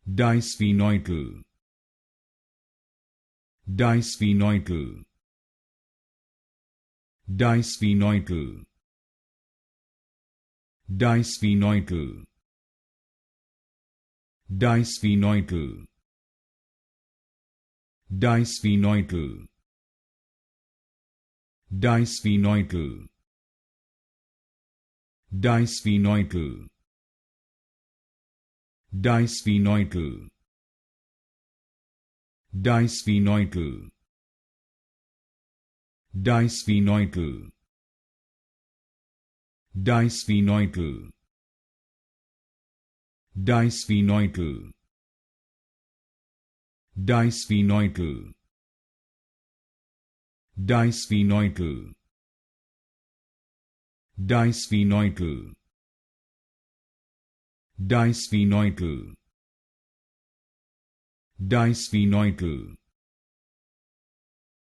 Disphenoidal. Disphenoidal. Disphenoidal. Disphenoidal. Disphenoidal. Disphenoidal. Disphenoidal. Disphenoidal. Disphenoidal. Disphenoidal. Disphenoidal. Disphenoidal. Disphenoidal. Disphenoidal. Disphenoidal. Disphenoidal. Disphenoidal. Disphenoidal.